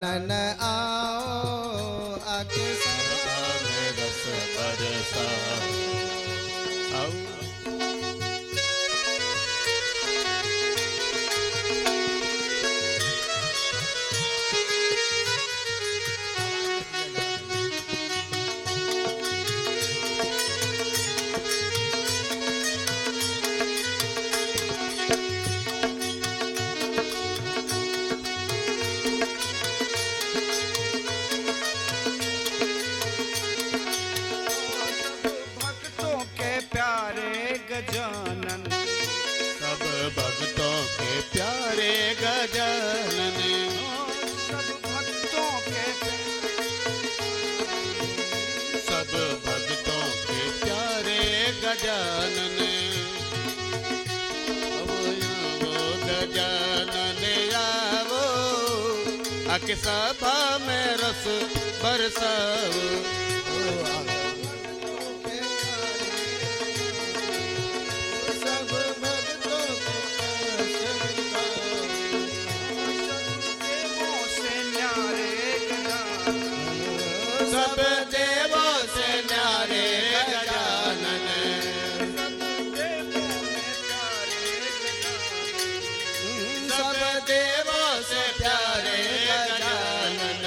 None आओ आके सभा में रस बरसाओ। आओ गजानन, सब भक्तों के प्यारे गजानन, सब भक्तों के सब भक्तों के प्यारे गजानन। वो गजानन आवो आके सभा में रस बरसाओ। सब देवों से न्यारे गजानन, सब देवों से प्यारे गजानन।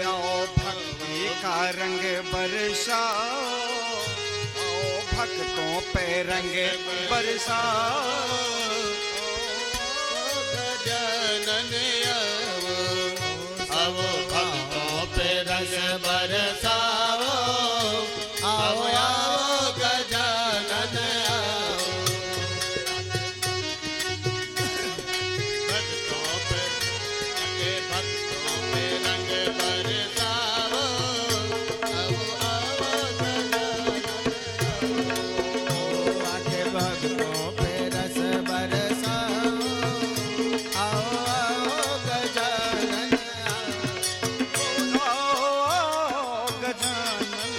आओ भक्ति का रंग बरसाओ, आओ भक्तों पे रंग बरसाओ। गजानन आओ भक्तों पे रंग बरसाओ। आओ आओ गजानन आओ भक्तों पे रंग बरसाओ। आओ आओ गजानन आके भक्तों पे रस बरसाओ। आओ आओ गजानन आओ गजानन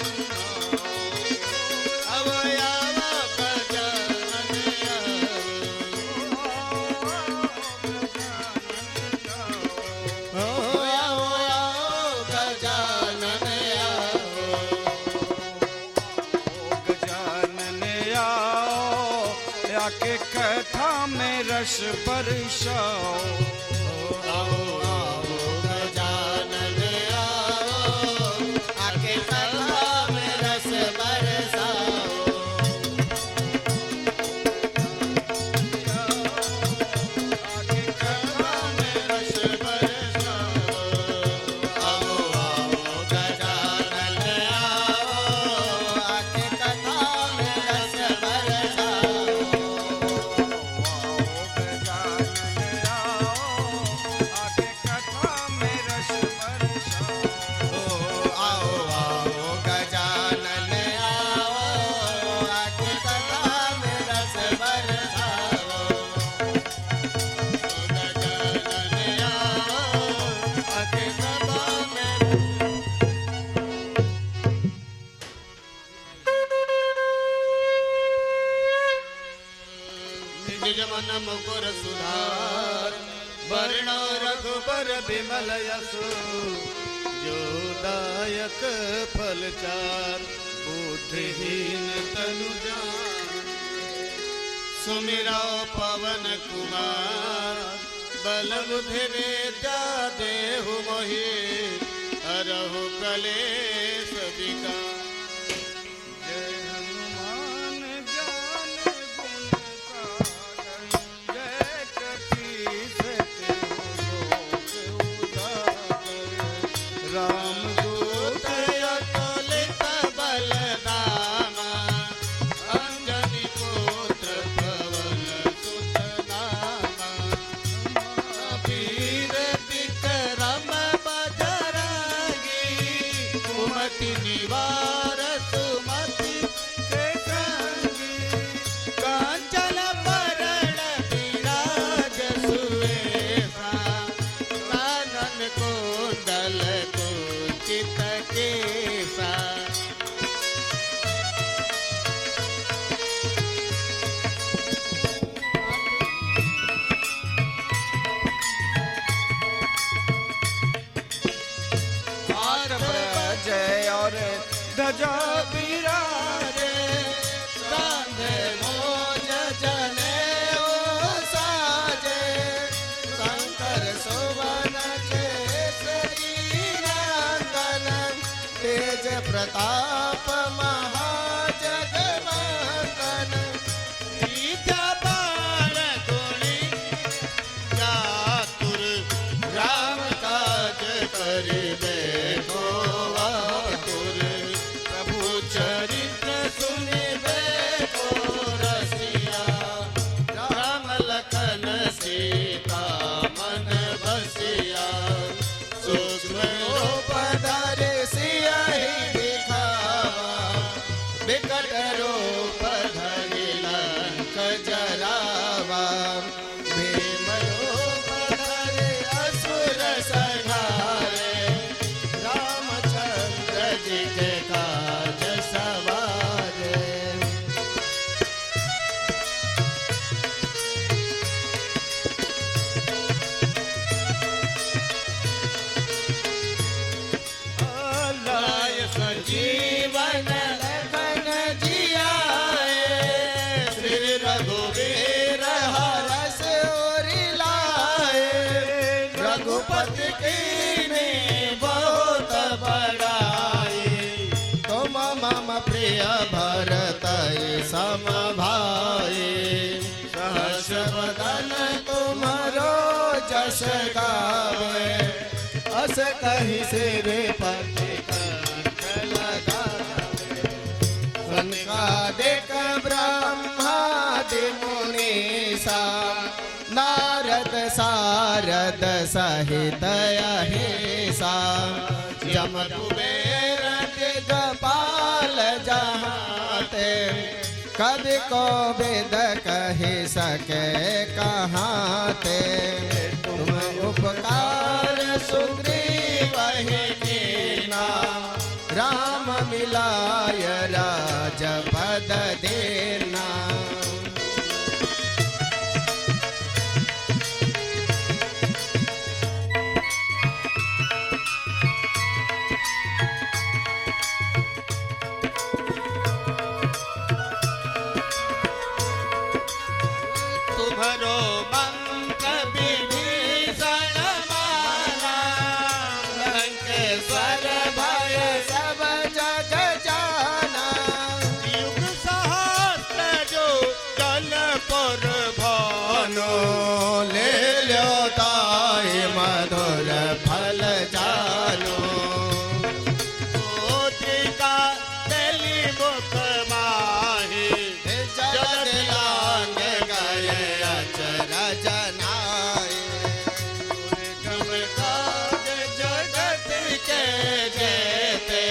आओ आओ गजानन आओ आओ गजानन आओ। गजानन आओ आके कथा में रस बरसाओ। आओ आओ गजानन आओ आके सभा में रस बरसाओ। आके कथा में रस बरसाओ। आओ आओ गजानन आओ आके कथा में रस बरसाओ। गजानन आओ आके कथा में रस बरसाओ। आओ आओ गजानन आओ आके कथा में रस बरसाओ। गजानन आओ आके सभा में निज मन मुकुर सुधार वर्णो रघुबर बिमल यशो। जो दायक फल चार बुद्धिहीन तनु जान। सुमिरो पवन कुमार बल बुद्धि विद्या देहु मोहि। हरहु कलेश विकार। जय हनुमान ज्ञान गुण सागर, जय कपीस तिहुलोक उजागर। रामदूत अतुलित बलधामा अंजनी पुत्र पवन सुत नामा। वीर विक्रम बजरंगी कुमति निवार सुमति के संगी। कांचन बरण विराज सुवेशा। कानन कुंडल कुंचित केसा। ધજા બિરાજે કાંધે મોજ જનેવો સાજે શંકર સુવન કેસરી નંદન તેજ પ્રતાપ મહાજગવંદન વિદ્યા બાળ ગુણી ચાતુર રામ કાજ કરી બેઠો આતુર પ્રભુ ચરિત્ર સુને બેઠો રસિયા રામ લખન સીતા મન બસિયા સૂક્ષ્મ રૂપ ધારે સિયાહી દિખાવા વિકટ રૂપ ધરી લંક જરાવા ભીમ રૂપ ધરે અસુર સંહારે रामचंद्र जी के काज सवारे लाय संजीवन लखन जियाए श्री रघुवीर हरस उरि लाए रघुपति कीन्ही बहुत बड़ाई तुम मम प्रिय भरत सम भाई सहस वदन तुम्हारो जस गावे अस कहि सिर पति कंठ लगावे सनकादिक ब्रह्मादि मुनीसा नारद सारद सहित अहिसा यम कुबेर दिगपाल जहाते कवि को वेद कहि सके कहाते तुम उपकार सुग्रीव ही कीना राम मिलाय राजपद देना तुम्हारो मंत्र विभीषण माना लंकेश्वर भय सब जग जाना युग सहस्त्र जो जल पर भानो ले लो ताई मधुर फल जानो का तेली मुख माही जल लांग गए अचरज नाय गम काज जगत के जेते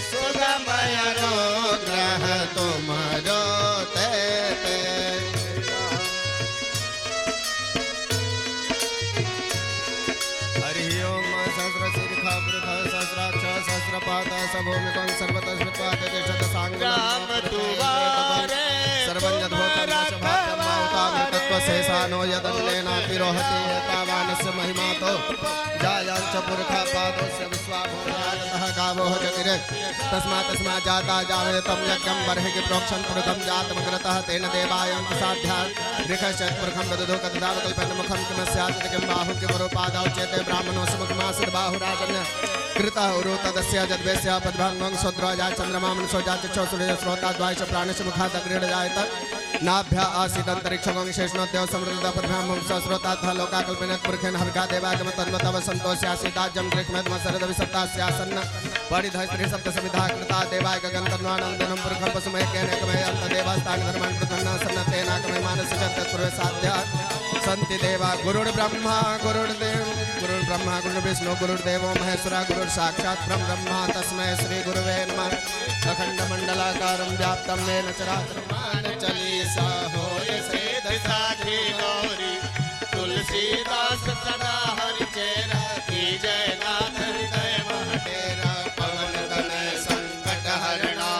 सुगमय अनुग्रह तुम्हारो तेते हरि ओम सहस्र शीर्ष वृथ सहस्राक्ष सहस्रपाद सभूमिकं सर्वतः स्मृत्वा तिष्ठत सांगम तुम्हारे सर्वंजद्भूतमशेषानो यदन्नेनातिरोहति तावानस्य महिमा तो जायांच पुरखा पादस्य विश्वाभूयातः गावो जगिरे तस्मात् जाता जावेतं यज्ञं बर्हिः प्रोक्षं पुरुखं जातमग्रतः तेन देवायं साध्यात् ऋखश्चेत् पुरुखं ददधो कददावकल्पन्मुखं किमस्यात् किं बाहु किमरूपादौ चेते ब्राह्मणो सुमुखमासीद् बाहुराजन् कृतः उरु तदस्य जद्वेस्य पद्भाङ्गं स्वद्राजा चन्द्रमा मनसो जाचक्षो सूर्य श्रोताद्वायश प्राणस्य मुखात् अग्रेणजायत नाभ्या आसीदन्तरिक्षं शेषणोद्यव समृद्ध पद्भां श्रोतात् लोकाकल्पनेत् पुरुखेन हविका देवागम तन्वतव सन्तोष्यासीदाज्यं गृह्मेद्मसरदविसप्तास्यासन्न परिधः स्त्री सप्त समिधा कृता देवाय गगनतन्वानन्दनं पुरुखं पशुमैकेनैकमय अन्तदेवास्तानि धर्माणि पृथन्न सन्नतेनाकमय मानस्य च तत्पुरुषे साध्यात् सन्ति देवा गुरुर्ब्रह्मा गुरुर्ब्रह्मा गुरुर्विष्णु गुरुर्देवो महेश्वरा गुरुर्साक्षात् ब्रह्मा तस्मै श्री गुरुवे नमः अखण्डमण्डलाकारं व्याप्तं येन चराचरं चलीसा होय सेध साखी गौरी तुलसीदास सदा हरि चेरा की जय नाथ हृदय महटेरा पवन तनय संकट हरणा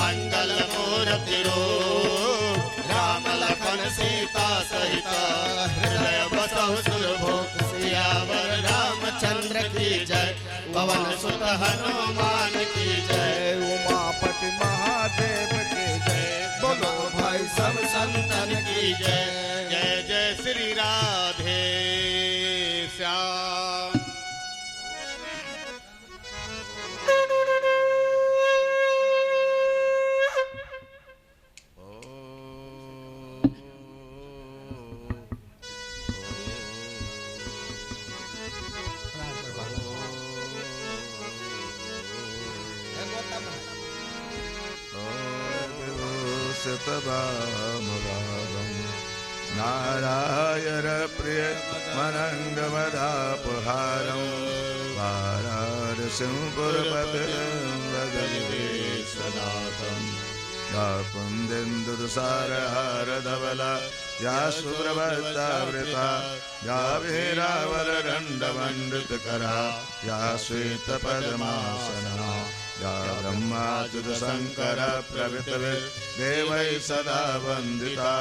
मंगल मूर्ति रूप राम लखन सीता सहित हृदय बसहु सुरभोग सियावर रामचंद्र की जय पवन सुत हनुमान की जय। जय जय जय श्री राधे श्याम। नारायण प्रिय मनंगमदापहारं वाराणसीपुरपतिं या कुन्देन्दुसारहारधवला या सुप्रभद्रावृता या वीरावरदण्डमण्डितकरा या श्वेतपद्मासना या ब्रह्माच्युत शंकर प्रभृतिभिः देवैः सदा वन्दिता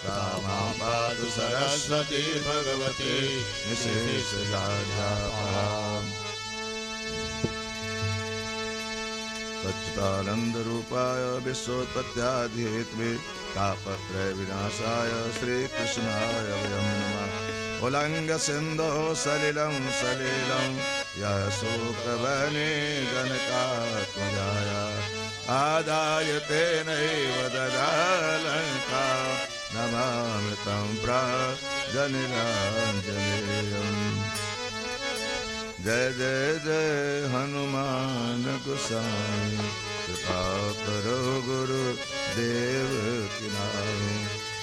रामा पातु सरस्वती भगवती निशेषराजापहाम्। सच्चिदानन्दरूपाय विश्वोत्पत्त्यादिहेतवे तापत्रय विनाशाय श्रीकृष्णाय वयं नमः। उल्लङ्घ्य सिन्धोः सलिलं सलिलं यः शोकवने जनकात्मजाय आदाय तेनैव ददालङ्का नमामि तं प्राजनिराञ्जनेयम्। जय जय जय हनुमान गोसाई कृपा करो गुरु देव की नाई।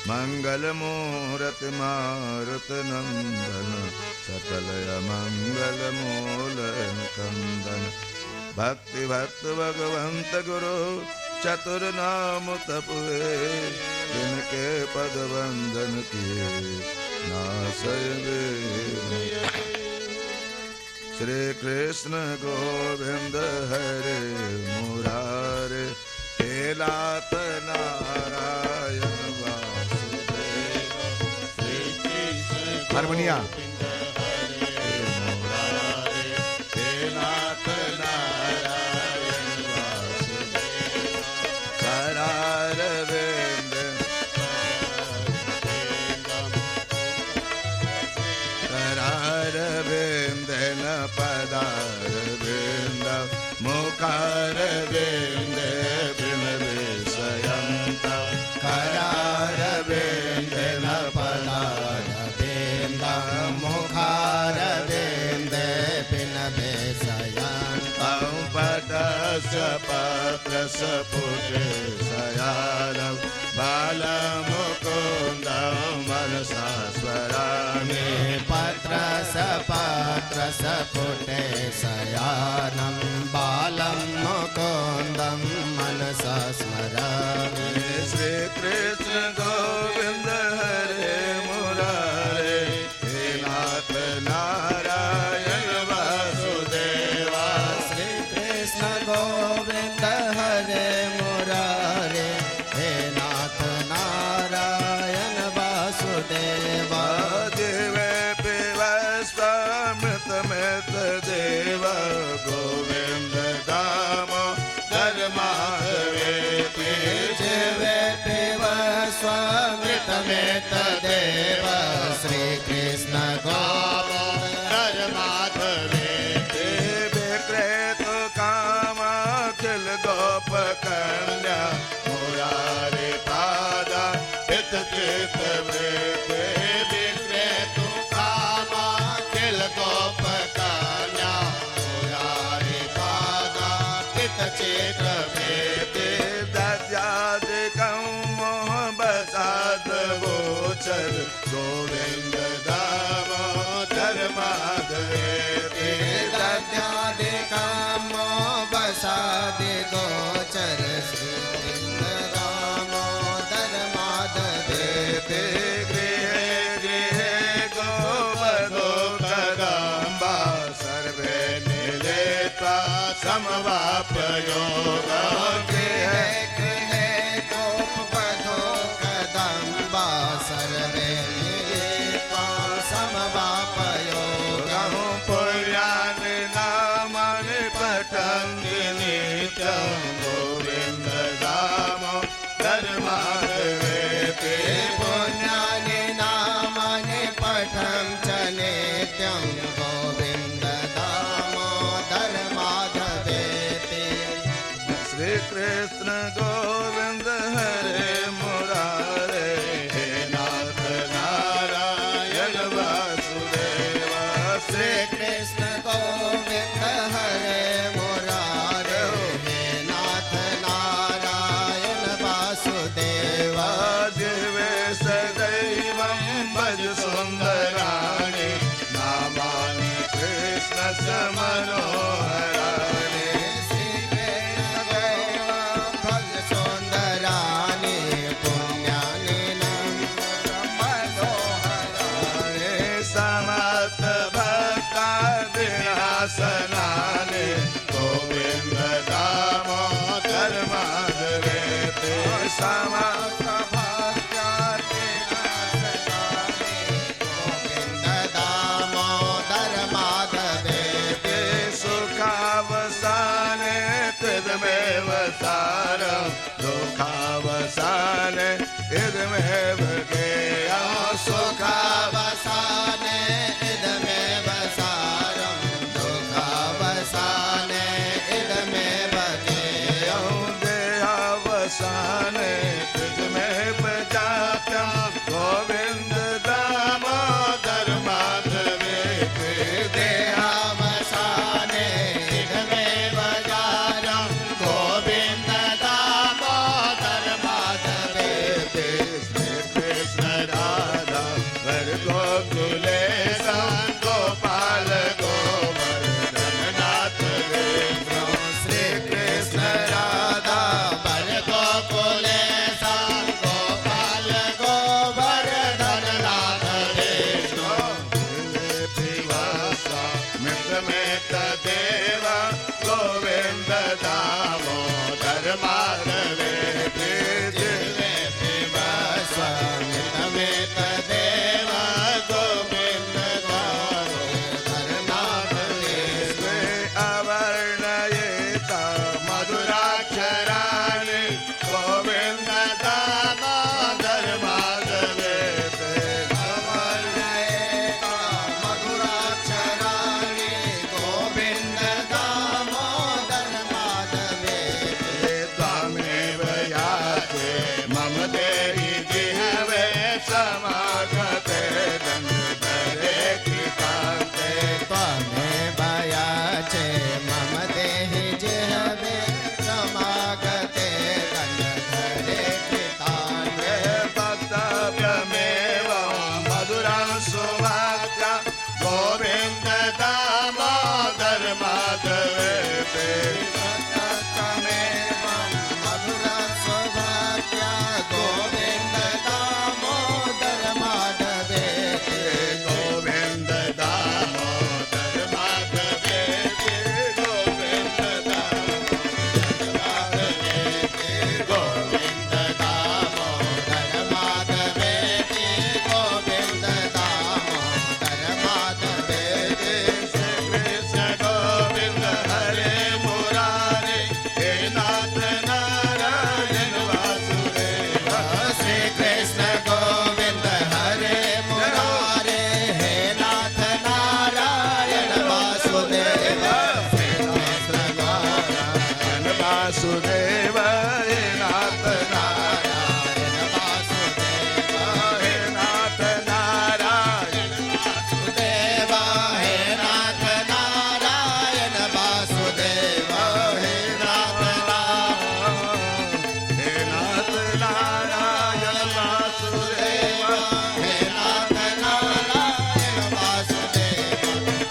मंगल मूरति मारुत नंदन सकल मंगल मूल कंदन। भक्ति भक्त भगवंत गुरु चतुर नाम तपुए जिनके पद वंदन किए नासय श्री कृष्ण गोविंद हरे मुरारे हे नाथ नारायण वासुदेव। श्री कृष्ण हारमोनिया हे नाथ नारायण वासुदेव। करार वेद करार वेन्दन पदार वेन्द मुखार वेन्द विषयन्त। करार वेन्दन पदार वेन्द मुखार वेन्द विषयन्त। पटस पत्रस पुटे शयानं बालमुकुन्द मनसा स्मरामि। पत्रस पत्रस पुटे शयानं बालं मुकुन्दं मनसा स्मरामि। श्री कृष्ण गोविंद हरे मुरारे हे नाथ नारायण वासुदेवा। श्री कृष्ण गोविंद हरे मुरारे हे नाथ नारायण वासुदेवा। देवे पिबस्वामृत मृत देव गोविंद दाम धर्माधवेति। देवे पिबस्वामृत मृत देव श्री कृष्ण गोविंद धर्माधवेति। विक्रेत काम अखिल गोप कन्या मुरारे पादा हित चित वृत्ति। विक्रेत काम अखिल गोप कन्या मुरारे पादा हित चित वृत्ति। दद्यादिकं मोह बसाद गोचर गोविंद दामोदर माधवेति। दद्यादिकं मोह बसाद गोचर श्री कृष्ण दामोदर माधवेति। गृहे गृहे गोवधो कदम्बा सर्वे मिलित्वा समवापयोगा। गृहे गृहे गोवधो कदम्बा सर्वे मिलित्वा समवापयोगा। पुण्यानि नामानि पठन्ति नित्यं गोविन्द दामोदर माधवेति। पुण्या कृष्ण गोविंद हरे मुरारे हे नाथ नारायण वासुदेव श्री कृष्ण गोविंद हरे मुरारे हे नाथ नारायण वासुदेव जीवे सदैवं भज सुंदराणि नामानि कृष्ण मनोहराणि श्री कृष्ण भज सुंदराणि पुण्यानि मनोहराणि समस्त भक्तादिनाशनानि गोविंद दामोदर माधवेति समस्त गोविंद दामोदर माधवेति सुखावसाने तदमेव सारं दुःखावसाने इदमेव ज्ञेयं सुखावसाने इदमेव सारं दुःखावसाने इदमेव ज्ञेयं देहावसाने तदमेव जातं गोविन्द दामोदर माधवेति देहावसाने इदमेव जातं गोविन्द दामोदर माधवेति श्री कृष्ण राधा वर गोकुले गोपाल गोवर्धननाथ वेद्रो श्री कृष्ण राधा वर गोकुले गोपाल गोवर्धननाथ विष्णु पिवासा मित्रमेत देव गोविंद दामोदर माधवेति दिव्य पिबस्वमितमेत देव गोविन्द दामोदरनाथ विष्णु अवर्णयेत मधुराक्षराणि गोविंद दामोदर माधवेति अवर्णयेत मधुराक्षराणि गोविन्द दामोदर माधवेति त्वमेव याचे मम देहि जिह्वे समागते दण्डधरे कृतान्ते त्वमेव याचे मम देहि जिह्वे समागते दण्डधरे कृतान्ते वक्तव्यमेव मधुरां सुवाक्या गोविन्द दामोदर माधवेति तमेव मधुरा सौभाग्या गोविन्द दामोदर माधवेति गोविन्द दामोदर माधवेति गोविन्द दामोदर माधवेति गोविन्द दामोदर माधवेति गोविन्द दामोदर माधवेति कृष्ण गोविंद हरे मुरारे हे नाथ नारायण वासुदेव श्री कृष्ण गोविंद हरे मुरारे हे नाथ नारायण वासुदेव श्री कृष्ण नारायण वासुदेव हे नाथ नारायण वासुदेव हे नाथ नारायण वासुदेव हे नाथ नारायण वासुदेव हे नाथ हे नाथ नारायण वासुदेव हे नाथ नारायण वासुदेव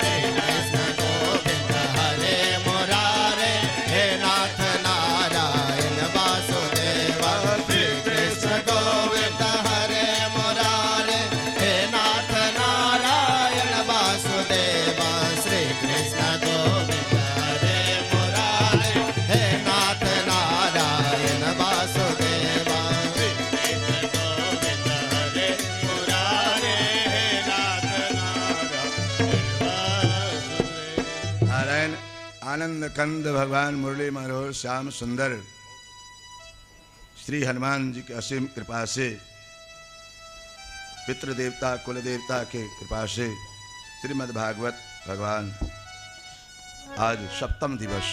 हे कृष्ण गोविंद हरे मुरारे हे नाथ नारायण वासुदेव श्री कृष्ण गोविंद हरे मुरारे हे नाथ नारायण वासुदेव श्री कृष्ण गोविंद हरे मुरारे हे नाथ नारायण वासुदेव श्री कृष्ण गोविंद हरे मुरारे हे नाथ नारायण आनंद कंद भगवान मुरली मनोहर श्याम सुंदर श्री हनुमान जी की असीम कृपा से पितृ देवता कुल देवता के कृपा से श्रीमद् भागवत भगवान आज सप्तम दिवस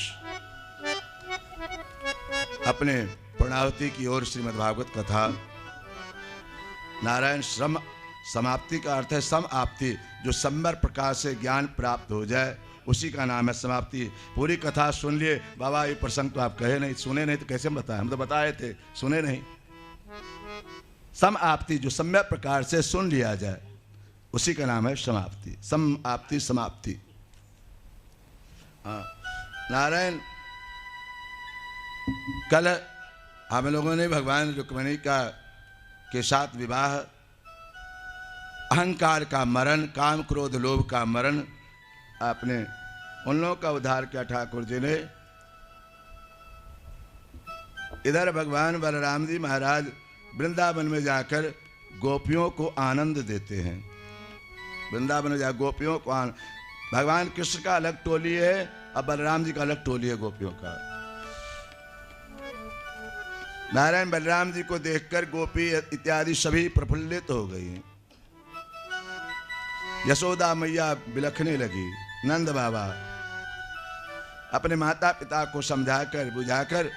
अपने पूर्णाहुति की ओर श्रीमद् भागवत कथा। नारायण श्रम समाप्ति का अर्थ है सम आपति, जो सम्यक प्रकार से ज्ञान प्राप्त हो जाए उसी का नाम है समाप्ति। पूरी कथा सुन लिए बाबा, ये प्रसंग तो आप कहे नहीं, सुने नहीं तो कैसे हम बताएं, हम तो बताए थे, सुने नहीं। सम आपति, जो सम्यक प्रकार से सुन लिया जाए उसी का नाम है समाप्ति। सम आपति समाप्ति। नारायण, कल हम लोगों ने भगवान रुक्मिणी के साथ विवाह, अहंकार का मरण, काम क्रोध लोभ का मरण, आपने उन लोगों का उद्धार किया ठाकुर जी ने। इधर भगवान बलराम जी महाराज वृंदावन में जाकर गोपियों को आनंद देते हैं। वृंदावन में जाकर गोपियों को भगवान कृष्ण का अलग टोली है और बलराम जी का अलग टोली है गोपियों का। नारायण बलराम जी को देखकर गोपी इत्यादि सभी प्रफुल्लित हो गई। यशोदा मैया बिलखने लगी। नंद बाबा अपने माता पिता को समझाकर बुझाकर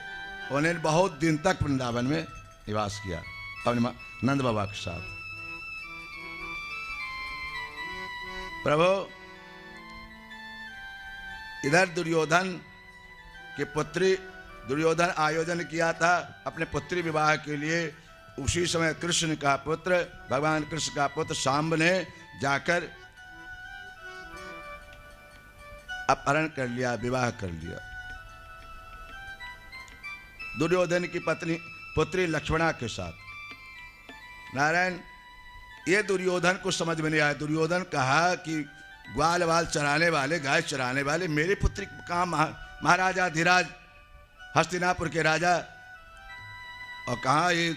उन्हें बहुत दिन तक वृंदावन में निवास किया अपने नंद बाबा के साथ। प्रभु, इधर दुर्योधन के पुत्री, दुर्योधन आयोजन किया था अपने पुत्री विवाह के लिए। उसी समय कृष्ण का पुत्र, भगवान कृष्ण का पुत्र शाम्ब ने जाकर अपहरण कर लिया, विवाह कर लिया। दुर्योधन की पुत्री लक्ष्मणा के साथ। नारायण, ये दुर्योधन को समझ में नहीं आया। दुर्योधन कहा कि ग्वाल वाल चराने वाले, गाय चराने वाले मेरी पुत्री कहाँ, महाराजा धीराज हस्तिनापुर के राजा, और कहाँ ये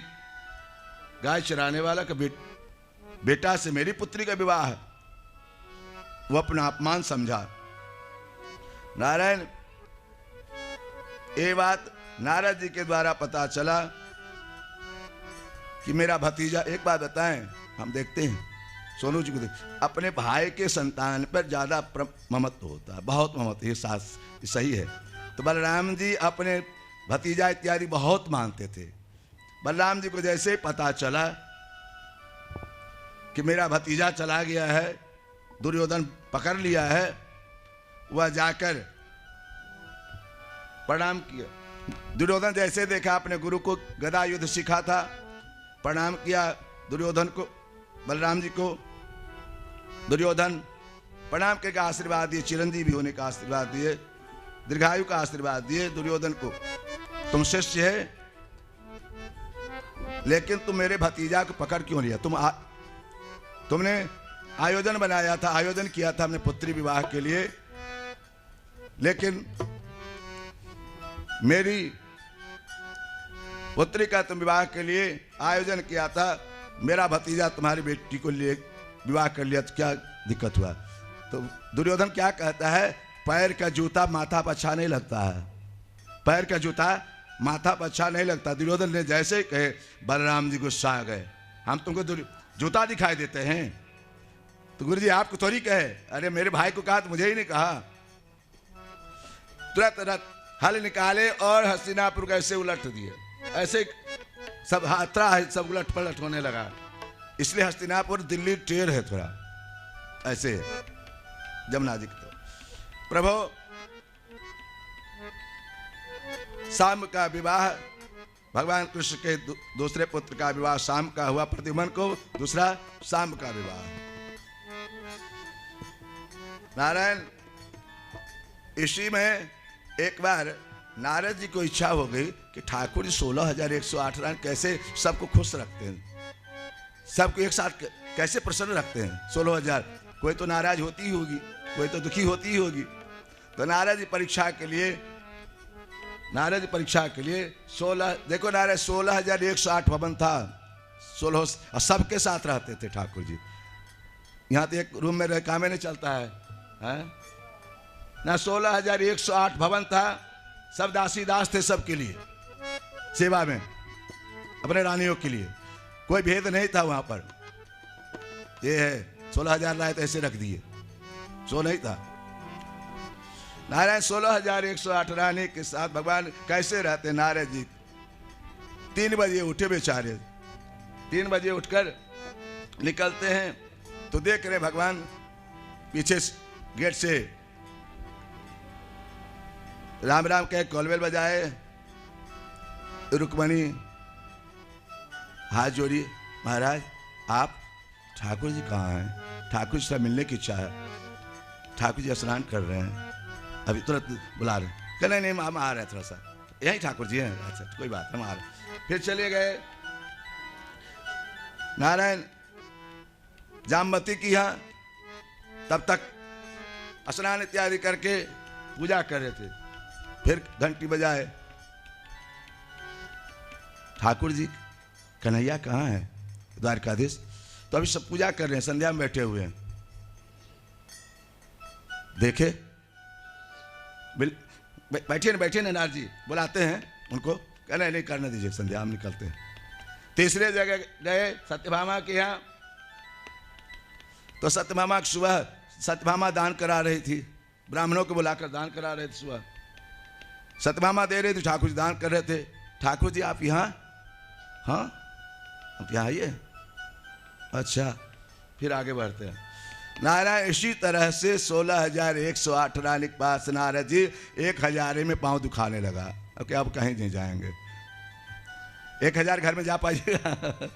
गाय चराने वाला का बेटा से मेरी पुत्री का विवाह है। वो अपना अपमान समझा। नारायण, ये बात नारद जी के द्वारा पता चला कि मेरा भतीजा, एक बात बताएं, हम देखते हैं सोनू जी को अपने भाई के संतान पर ज्यादा ममत्व होता है, बहुत ममत्व, ये सही है। तो बलराम जी अपने भतीजा इत्यादि बहुत मानते थे। बलराम जी को जैसे ही पता चला कि मेरा भतीजा चला गया है, दुर्योधन पकड़ लिया है, वह जाकर प्रणाम किया। दुर्योधन जैसे देखा, अपने गुरु को गदा युद्ध सीखा था, प्रणाम किया दुर्योधन को, बलराम जी को। दुर्योधन प्रणाम करके आशीर्वाद दिए, चिरंजीवी होने का आशीर्वाद दिए, दीर्घायु का आशीर्वाद दिए दुर्योधन को। तुम शिष्य है, लेकिन तुम मेरे भतीजा को पकड़ क्यों लिया? तुमने आयोजन बनाया था, आयोजन किया था हमने पुत्री विवाह के लिए, लेकिन मेरी पुत्री का तुम विवाह के लिए आयोजन किया था, मेरा भतीजा तुम्हारी बेटी को लिए विवाह कर लिया, तो क्या दिक्कत हुआ? तो दुर्योधन क्या कहता है, पैर का जूता माथा पर अच्छा नहीं लगता है, पैर का जूता माथा पर अच्छा नहीं लगता। दुर्योधन ने जैसे ही कहे, बलराम जी गुस्सा आ गए, हम तुमको जूता दिखाई देते हैं? तो गुरु जी आपको थोड़ी कहे, अरे मेरे भाई को कहा तो मुझे ही नहीं कहा। तुरंत हल निकाले और हस्तिनापुर को ऐसे उलट दिए, ऐसे सब हाथरा है, सब उलट पलट होने लगा। इसलिए हस्तिनापुर दिल्ली टेढ़ है थोड़ा, ऐसे जमुना जी की तरफ। प्रभु, शाम का विवाह, भगवान कृष्ण के दूसरे पुत्र का विवाह शाम का हुआ, प्रद्युम्न को, दूसरा शाम का विवाह। नारायण, इसी में एक बार नारद जी को इच्छा हो गई कि ठाकुर जी 16,108 रान कैसे सबको खुश रखते हैं, सबको एक साथ कैसे प्रसन्न रखते हैं। 16,000, कोई तो नाराज होती ही होगी, कोई तो दुखी होती ही होगी। तो नारद जी परीक्षा के लिए 16, देखो नारायण 16,108 भवन था, 16 और सबके साथ रहते थे ठाकुर जी। यहाँ तो एक रूम में रह काम नहीं चलता है ना। 16,108 भवन था, सब दासी दास थे, सबके लिए सेवा में, अपने रानियों के लिए, कोई भेद नहीं था वहां पर। ये है 16,000 लाए तो ऐसे रख दिए, सो नहीं था। नारायण 16,108 रानी के साथ भगवान कैसे रहते? नारद जी 3 बजे उठे बेचारे। 3 बजे उठकर निकलते हैं तो देख रहे भगवान पीछे गेट से राम राम कह कॉलबेल बजाए। रुक्मणी हाथ जोड़ी, महाराज आप ठाकुर जी कहाँ हैं? ठाकुर जी से मिलने की इच्छा है। ठाकुर जी स्नान कर रहे हैं, अभी तुरंत बुला रहे हैं। कहने नहीं हम आ रहे हैं, थोड़ा सा यही ठाकुर जी हैं। अच्छा कोई बात हम आ रहे। फिर चले गए नारायण जामवती की यहाँ। तब तक स्नान इत्यादि करके पूजा कर रहे थे। फिर घंटी बजाए, ठाकुर जी कन्हैया कहाँ है? द्वारकाधीश। तो अभी सब पूजा कर रहे हैं, संध्या में बैठे हुए हैं। देखे बैठिए ना नारद जी, बुलाते हैं उनको। कहने नहीं करने दीजिए संध्या, हम निकलते हैं। तीसरे जगह गए सत्यभामा के यहाँ। तो सत्यभामा सुबह सत्यभामा दान करा रही थी, ब्राह्मणों को बुलाकर दान करा रहे थे। सुबह सत्यभामा दे रहे थे, ठाकुर जी दान कर रहे थे। ठाकुर जी आप यहाँ? हाँ आप यहाँ आइए। अच्छा फिर आगे बढ़ते हैं। नारायण इसी तरह से 16,108 रानी के पास नारद जी 1000 में पांव दुखाने लगा। अब क्या अब कहीं नहीं जाएंगे? 1000 घर में जा पाइएगा?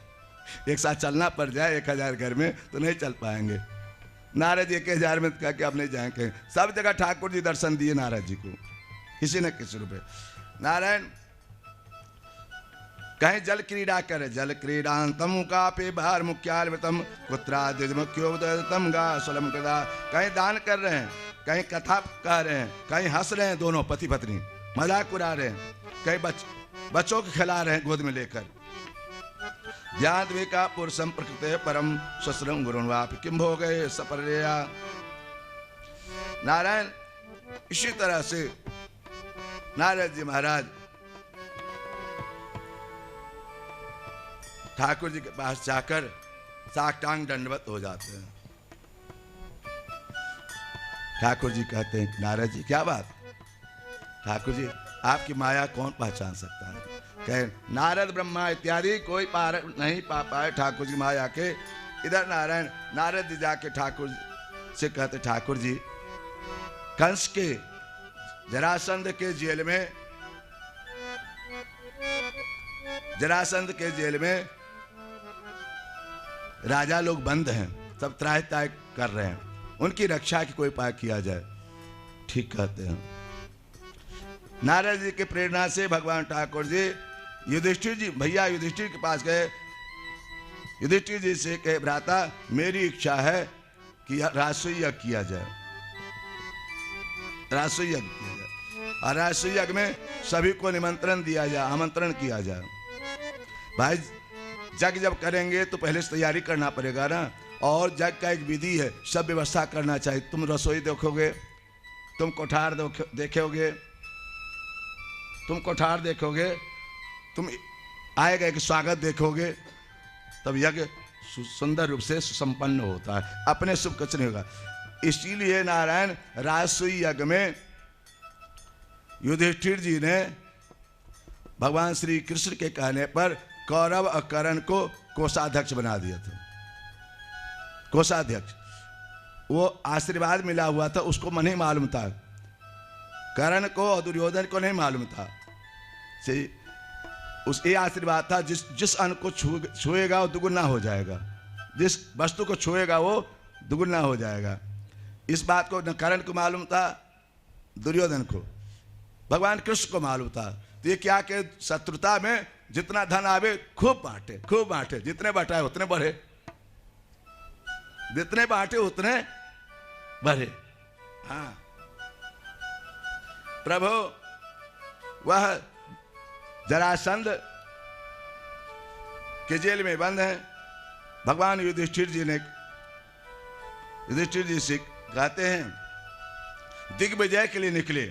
एक साथ चलना पड़ जाए 1000 घर में तो नहीं चल पाएंगे। नारद जी 1000 में कहा कि अब नहीं जाएंगे। सब जगह ठाकुर जी दर्शन दिए नारद जी को, किसी न किसी रूप में। नारायण कहीं जल क्रीड़ा करे, जल क्रीडांतम कापे बाहर मुख्यालतम पुत्रादिमुख्योदतम गा सुलम कदा। कहीं दान कर रहे हैं, कहीं कथा कह रहे हैं, कहीं हंस रहे हैं, दोनों पति पत्नी मजाक उड़ा रहे हैं, कहीं बच्चों को खिला रहे हैं गोद में लेकर। ज्ञातविका पुरुषम प्रकृते परम शस्त्रम गुरुवाप किम हो गए सपर्या। नारायण इसी तरह से नारद जी महाराज ठाकुर जी के पास जाकर साष्टांग दंडवत हो जाते हैं। ठाकुर जी कहते हैं नारद जी क्या बात? ठाकुर जी आपकी माया कौन पहचान सकता है? कहे नारद ब्रह्मा इत्यादि कोई पार नहीं पा पाए ठाकुर जी माया के। इधर नारायण नारद जी जाके ठाकुर से कहते ठाकुर जी कंस के जरासंध के जेल में, जरासंध के जेल में राजा लोग बंद हैं, सब त्राहि त्राहि कर रहे हैं, उनकी रक्षा की कोई उपाय किया जाए। ठीक कहते हैं। नारद जी की प्रेरणा से भगवान ठाकुर जी युधिष्ठिर जी भैया युधिष्ठिर के पास गए। युधिष्ठिर जी से कहे भ्राता मेरी इच्छा है कि राजसूय यज्ञ किया जाए, राजसूय यज्ञ किया जाए, और राजसूय यज्ञ में सभी को निमंत्रण दिया जाए, आमंत्रण किया जाए। भाई जग जब करेंगे तो पहले से तैयारी करना पड़ेगा ना, और जग का एक विधि है, सब व्यवस्था करना चाहिए। तुम रसोई देखोगे, तुम कोठार देखोगे, तुम कोठार देखोगे, तुम आएगा एक स्वागत देखोगे, तब यज्ञ सुंदर रूप से सुसंपन्न होता है। अपने शुभ कुछ नहीं होगा। इसीलिए नारायण राजसूय यज्ञ में युधिष्ठिर जी ने भगवान श्री कृष्ण के कहने पर कौरव और कर्ण को कोषाध्यक्ष बना दिया था। कोषाध्यक्ष वो आशीर्वाद मिला हुआ था, उसको नहीं मालूम था, कर्ण को और दुर्योधन को नहीं मालूम था। उस ये आशीर्वाद था जिस अन्न को छुएगा वो दुगुना हो जाएगा, जिस वस्तु को छुएगा वो दुगुना हो जाएगा। इस बात को न कर्ण को मालूम था, दुर्योधन को, भगवान कृष्ण को मालूम था। तो ये क्या कि शत्रुता में जितना धन आवे खूब बांटे, खूब बांटे, जितने बटाए उतने बढ़े, जितने बांटे उतने बढ़े। हाँ प्रभु वह जरासंध के जेल में बंद हैं। भगवान युधिष्ठिर जी ने युधिष्ठिर जी से कहते हैं दिग्विजय के लिए निकले।